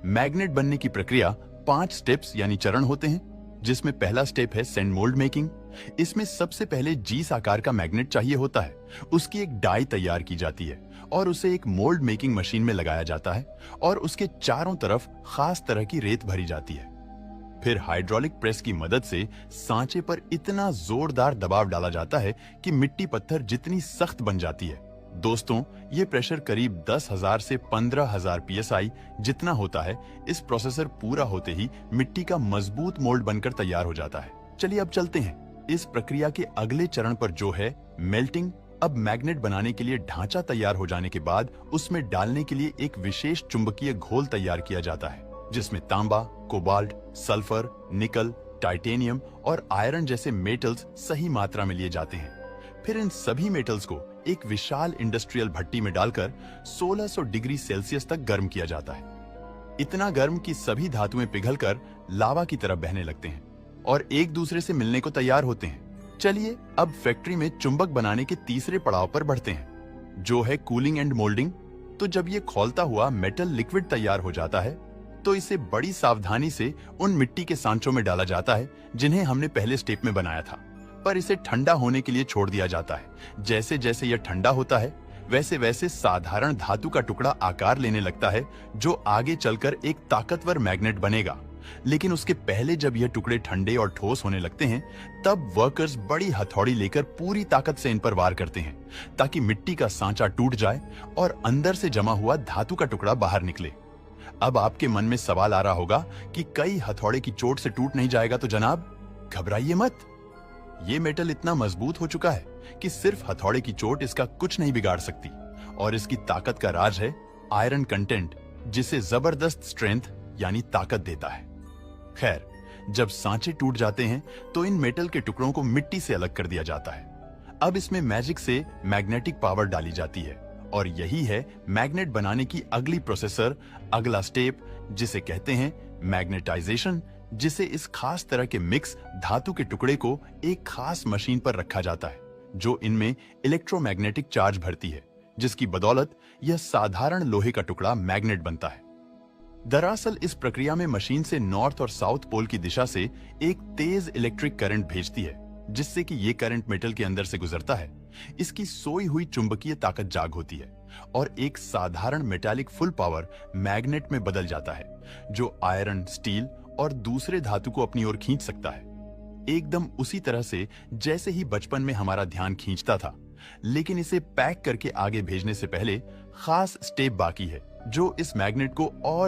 Magnet बनने की प्रक्रिया 5 स्टेप्स यानी चरण होते हैं, जिसमें पहला स्टेप है सैंड मोल्ड मेकिंग। इसमें सबसे पहले जीस आकार का मैग्नेट चाहिए होता है। उसकी एक डाई तैयार की जाती है और उसे एक मोल्ड मेकिंग मशीन में लगाया जाता है और उसके चारों तरफ खास तरह की रेत भरी जाती है। फिर हाइड्रोलिक प्रेस की मदद से सांचे पर इतना जोरदार दबाव डाला जाता है कि मिट्टी पत्थर जितनी सख्त बन जाती है। दोस्तों, ये प्रेशर करीब 10,000 से 15,000 psi जितना होता है। इस प्रोसेसर पूरा होते ही मिट्टी का मजबूत मोल्ड बनकर तैयार हो जाता है। चलिए अब चलते हैं इस प्रक्रिया के अगले चरण पर, जो है मेल्टिंग। अब मैग्नेट बनाने के लिए ढांचा तैयार हो जाने के बाद उसमें डालने के लिए एक विशेष चुंबकीय घोल तैयार किया जाता है, जिसमें तांबा, कोबाल्ट, सल्फर, निकल, टाइटेनियम और आयरन जैसे मेटल्स सही मात्रा में लिए जाते हैं। फिर इन सभी मेटल्स को एक विशाल इंडस्ट्रियल भट्टी में डालकर 1600 डिग्री सेल्सियस तक गर्म किया जाता है। इतना गर्म कि सभी धातुएं पिघलकर लावा की तरह बहने लगते हैं और एक दूसरे से मिलने को तैयार होते हैं। चलिए अब फैक्ट्री में चुंबक बनाने के तीसरे पड़ाव पर बढ़ते हैं, जो है कूलिंग एंड मोल्डिंग। तो जब ये खौलता हुआ मेटल लिक्विड तैयार हो जाता है, तो इसे बड़ी सावधानी से उन मिट्टी के सांचों में डाला जाता है जिन्हें हमने पहले स्टेप में बनाया था, पर इसे ठंडा होने के लिए छोड़ दिया जाता है। जैसे जैसे यह ठंडा होता है, वैसे वैसे साधारण धातु का टुकड़ा आकार लेने लगता है, जो आगे चलकर एक ताकतवर मैग्नेट बनेगा। लेकिन उसके पहले जब यह टुकड़े ठंडे और ठोस होने लगते हैं, तब वर्कर्स बड़ी हथौड़ी लेकर पूरी ताकत से इन पर वार करते हैं, ताकि मिट्टी का सांचा टूट जाए और अंदर से जमा हुआ धातु का टुकड़ा बाहर निकले। अब आपके मन में सवाल आ रहा होगा कि कई हथौड़े की चोट से टूट नहीं जाएगा तो जनाब, घबराइए मत। ये मेटल इतना मजबूत हो चुका है कि सिर्फ हथौड़े की चोट इसका कुछ नहीं बिगाड़ सकती, और इसकी ताकत का राज है आयरन कंटेंट, जिसे जबरदस्त स्ट्रेंथ यानी ताकत देता है। खैर, जब सांचे टूट जाते हैं तो इन मेटल के टुकड़ों को मिट्टी से अलग कर दिया जाता है। अब इसमें मैजिक से मैग्नेटिक पावर डाली जाती है, और यही है मैग्नेट बनाने की अगली प्रोसेसर, अगला स्टेप, जिसे कहते हैं मैग्नेटाइजेशन, जिसे इस खास तरह के मिक्स धातु के टुकड़े को एक खास मशीन पर रखा जाता है, जो इनमें इलेक्ट्रोमैग्नेटिक चार्ज भरती है, जिसकी बदौलत यह साधारण लोहे का टुकड़ा मैग्नेट बनता है। दरअसल इस प्रक्रिया में मशीन से नॉर्थ और साउथ पोल की दिशा से एक तेज इलेक्ट्रिक करंट भेजती है, जिससे कि ये करंट मेटल के अंदर से गुजरता है। इसकी सोई हुई चुंबकीय ताकत जाग होती है और एक साधारण मेटालिक फुल पावर मैग्नेट में बदल जाता है, जो आयरन, स्टील और दूसरे धातु को अपनी ओर खींच सकता है, एकदम उसी तरह से जैसे ही बचपन में हमारा ध्यान खींचता था। लेकिन इसे पैक करके आगे भेजने से पहले खास स्टेप बाकी है, जो इस मैग्नेट को और